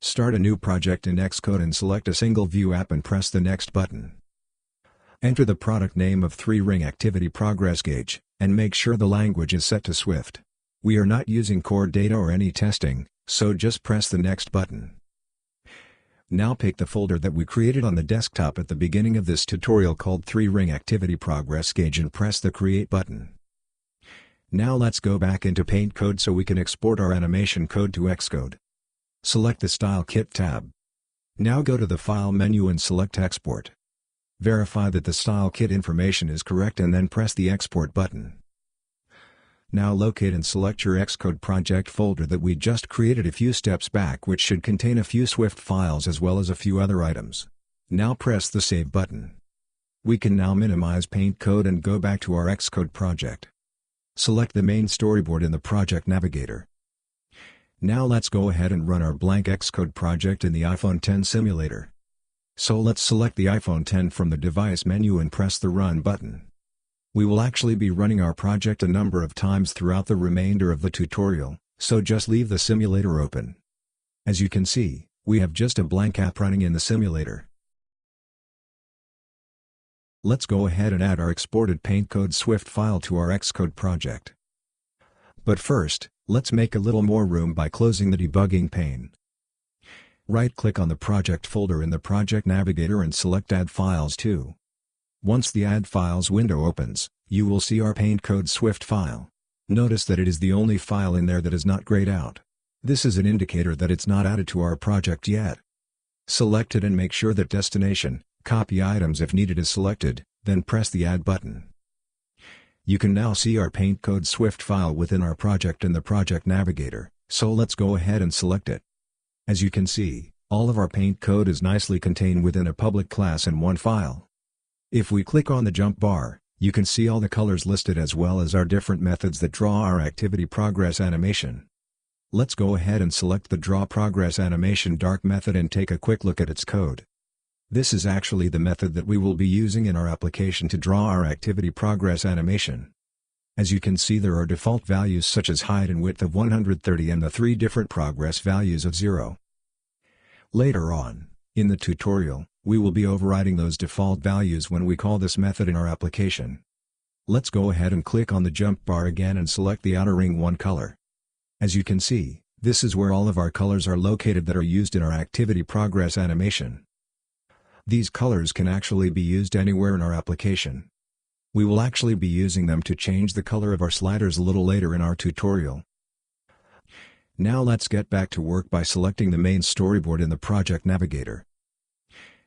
Start a new project in Xcode and select a single view app and press the Next button. Enter the product name of ThreeRingActivity Progress Gauge, and make sure the language is set to Swift. We are not using core data or any testing, so just press the Next button. Now pick the folder that we created on the desktop at the beginning of this tutorial called ThreeRingActivity Progress Gauge and press the Create button. Now let's go back into PaintCode so we can export our animation code to Xcode. Select the Style Kit tab. Now go to the File menu and select Export. Verify that the Style Kit information is correct and then press the Export button. Now locate and select your Xcode project folder that we just created a few steps back, which should contain a few Swift files as well as a few other items. Now press the Save button. We can now minimize PaintCode and go back to our Xcode project. Select the main storyboard in the Project Navigator. Now let's go ahead and run our blank Xcode project in the iPhone X simulator. So let's select the iPhone X from the Device menu and press the Run button. We will actually be running our project a number of times throughout the remainder of the tutorial, so just leave the simulator open. As you can see, we have just a blank app running in the simulator. Let's go ahead and add our exported PaintCode Swift file to our Xcode project. But first, let's make a little more room by closing the debugging pane. Right-click on the project folder in the Project Navigator and select Add Files to. Once the Add Files window opens, you will see our PaintCode Swift file. Notice that it is the only file in there that is not grayed out. This is an indicator that it's not added to our project yet. Select it and make sure that Destination, Copy Items if needed is selected, then press the Add button. You can now see our PaintCode Swift file within our project in the Project Navigator, so let's go ahead and select it. As you can see, all of our PaintCode is nicely contained within a public class in one file. If we click on the jump bar, you can see all the colors listed as well as our different methods that draw our activity progress animation. Let's go ahead and select the Draw Progress Animation Dark method and take a quick look at its code. This is actually the method that we will be using in our application to draw our activity progress animation. As you can see, there are default values such as height and width of 130 and the 3 different progress values of 0. Later on, in the tutorial, we will be overriding those default values when we call this method in our application. Let's go ahead and click on the jump bar again and select the outer ring 1 color. As you can see, this is where all of our colors are located that are used in our activity progress animation. These colors can actually be used anywhere in our application. We will actually be using them to change the color of our sliders a little later in our tutorial. Now let's get back to work by selecting the main storyboard in the Project Navigator.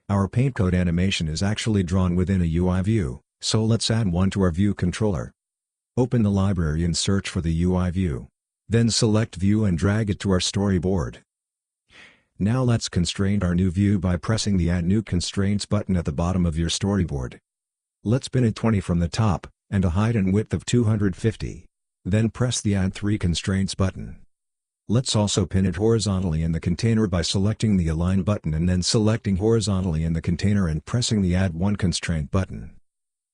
Our PaintCode animation is actually drawn within a UI view, so let's add one to our view controller. Open the library and search for the UI view. Then select View and drag it to our storyboard. Now let's constrain our new view by pressing the Add New Constraints button at the bottom of your storyboard. Let's pin it 20 from the top, and a height and width of 250. Then press the Add 3 Constraints button. Let's also pin it horizontally in the container by selecting the Align button and then selecting horizontally in the container and pressing the Add 1 Constraint button.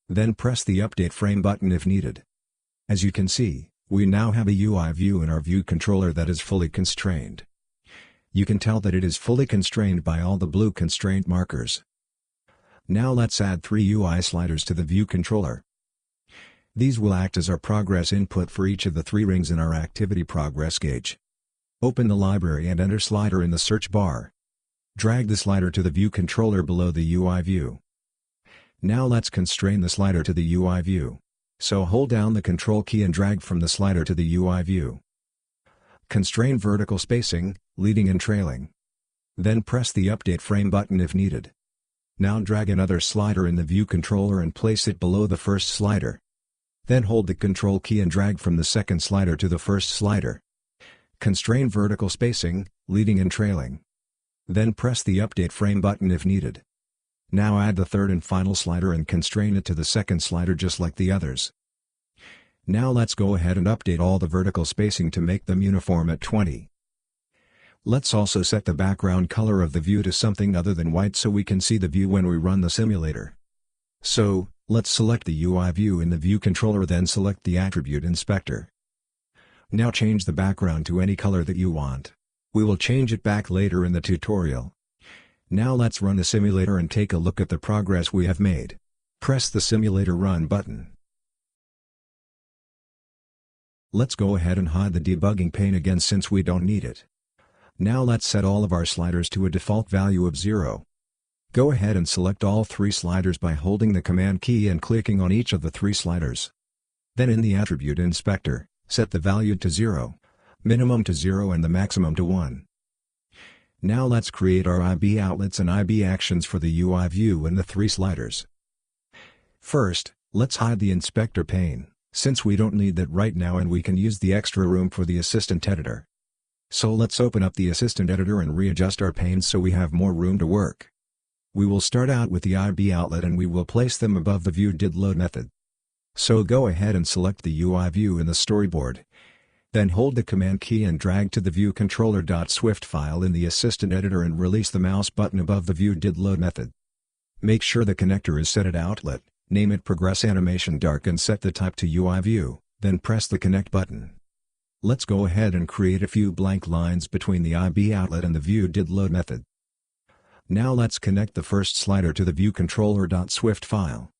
Then press the Update Frame button if needed. As you can see, we now have a UI view in our view controller that is fully constrained. You can tell that it is fully constrained by all the blue constraint markers. Now let's add 3 UI sliders to the view controller. These will act as our progress input for each of the 3 rings in our activity progress gauge. Open the library and enter slider in the search bar. Drag the slider to the view controller below the UI view. Now let's constrain the slider to the UI view. So hold down the Control key and drag from the slider to the UI view. Constrain vertical spacing, leading and trailing. Then press the Update Frame button if needed. Now drag another slider in the view controller and place it below the first slider. Then hold the Control key and drag from the second slider to the first slider. Constrain vertical spacing, leading and trailing. Then press the Update Frame button if needed. Now add the third and final slider and constrain it to the second slider just like the others. Now let's go ahead and update all the vertical spacing to make them uniform at 20. Let's also set the background color of the view to something other than white so we can see the view when we run the simulator. So, let's select the UI view in the view controller, then select the attribute inspector. Now change the background to any color that you want. We will change it back later in the tutorial. Now let's run the simulator and take a look at the progress we have made. Press the simulator run button. Let's go ahead and hide the debugging pane again since we don't need it. Now let's set all of our sliders to a default value of 0. Go ahead and select all 3 sliders by holding the Command key and clicking on each of the 3 sliders. Then in the Attribute Inspector, set the value to 0, minimum to 0 and the maximum to 1. Now let's create our IB outlets and IB actions for the UI view and the 3 sliders. First, let's hide the inspector pane, since we don't need that right now and we can use the extra room for the assistant editor. So let's open up the assistant editor and readjust our panes so we have more room to work. We will start out with the IB outlet and we will place them above the ViewDidLoad method. So go ahead and select the UI view in the storyboard. Then hold the Command key and drag to the ViewController.Swift file in the assistant editor and release the mouse button above the ViewDidLoad method. Make sure the connector is set at outlet, name it progressAnimation dark and set the type to UI view, then press the connect button. Let's go ahead and create a few blank lines between the IB outlet and the ViewDidLoad method. Now let's connect the first slider to the ViewController.Swift file.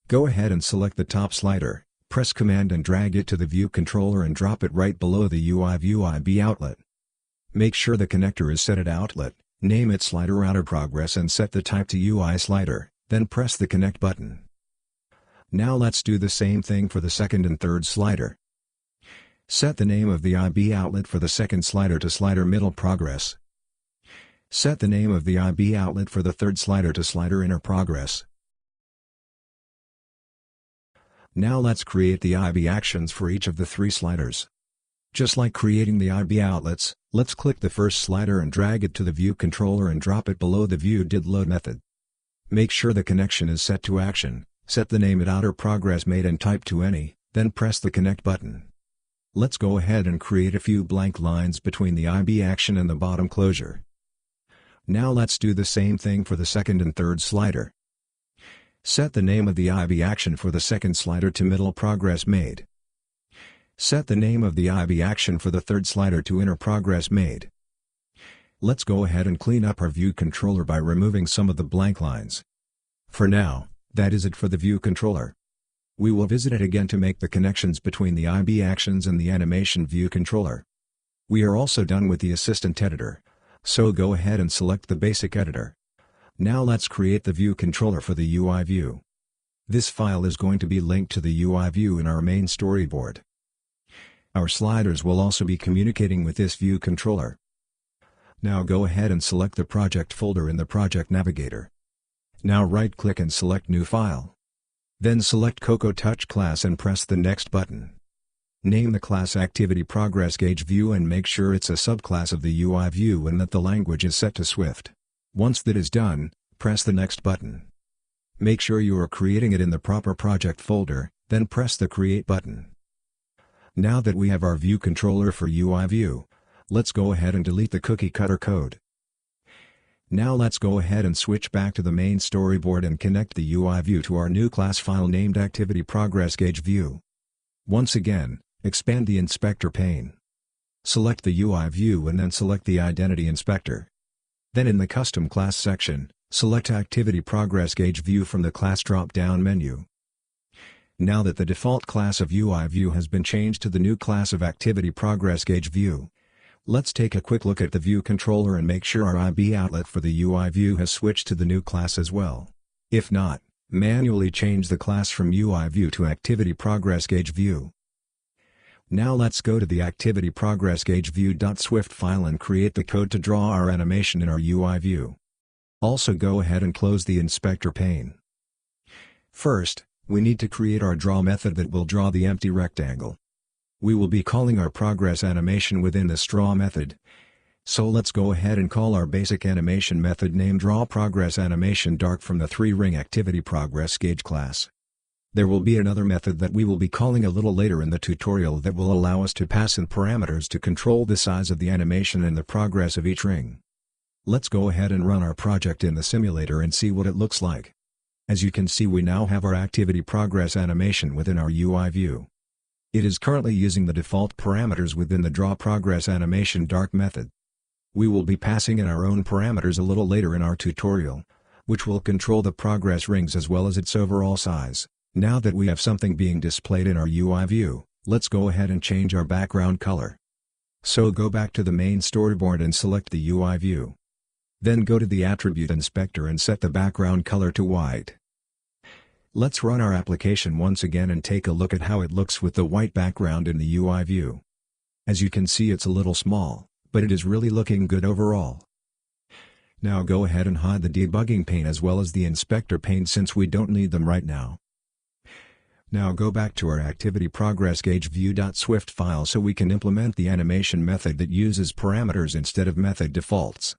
Go ahead and select the top slider, press Command and drag it to the view controller and drop it right below the UI view IB outlet. Make sure the connector is set at outlet, name it sliderinnerProgress and set the type to UISlider, then press the connect button. Now let's do the same thing for the second and third slider. Set the name of the IB outlet for the second slider to sliderinnerProgress. Set the name of the IB outlet for the third slider to sliderinnerProgress. Now let's create the IB actions for each of the 3 sliders. Just like creating the IB outlets, let's click the first slider and drag it to the view controller and drop it below the ViewDidLoad method. Make sure the connection is set to action, set the name at innerProgress made and type to any, then press the connect button. Let's go ahead and create a few blank lines between the IB action and the bottom closure. Now let's do the same thing for the second and third slider. Set the name of the IB action for the second slider to middleProgress made. Set the name of the IB action for the third slider to innerProgress made. Let's go ahead and clean up our view controller by removing some of the blank lines. For now, that is it for the view controller. We will visit it again to make the connections between the IB actions and the animation view controller. We are also done with the assistant editor. So go ahead and select the basic editor. Now let's create the view controller for the UI view. This file is going to be linked to the UI view in our main storyboard. Our sliders will also be communicating with this view controller. Now go ahead and select the project folder in the project navigator. Now right-click and select New File. Then select Cocoa Touch class and press the Next button. Name the class Activity Progress GaugeView and make sure it's a subclass of the UI view and that the language is set to Swift. Once that is done, press the Next button. Make sure you are creating it in the proper project folder, then press the Create button. Now that we have our view controller for UI view, let's go ahead and delete the cookie cutter code. Now let's go ahead and switch back to the main storyboard and connect the UI view to our new class file named Activity Progress GaugeView. Once again, expand the inspector pane. Select the UI view and then select the Identity Inspector. Then in the Custom Class section, select Activity Progress GaugeView from the Class drop-down menu. Now that the default class of UI view has been changed to the new class of Activity Progress GaugeView, let's take a quick look at the view controller and make sure our IB outlet for the UI view has switched to the new class as well. If not, manually change the class from UI view to Activity Progress GaugeView. Now let's go to the Activity Progress GaugeView.Swift file and create the code to draw our animation in our UI view. Also go ahead and close the inspector pane. First, we need to create our draw method that will draw the empty rectangle. We will be calling our progress animation within this draw method. So let's go ahead and call our basic animation method named drawProgressAnimation dark from the ThreeRingActivity Progress Gauge class. There will be another method that we will be calling a little later in the tutorial that will allow us to pass in parameters to control the size of the animation and the progress of each ring. Let's go ahead and run our project in the simulator and see what it looks like. As you can see, we now have our activity progress animation within our UI view. It is currently using the default parameters within the drawProgressAnimation dark method. We will be passing in our own parameters a little later in our tutorial, which will control the progress rings as well as its overall size. Now that we have something being displayed in our UI view, let's go ahead and change our background color. So go back to the main storyboard and select the UI view. Then go to the Attribute Inspector and set the background color to white. Let's run our application once again and take a look at how it looks with the white background in the UI view. As you can see, it's a little small, but it is really looking good overall. Now go ahead and hide the debugging pane as well as the inspector pane since we don't need them right now. Now go back to our activity progress GaugeView.swift file so we can implement the animation method that uses parameters instead of method defaults.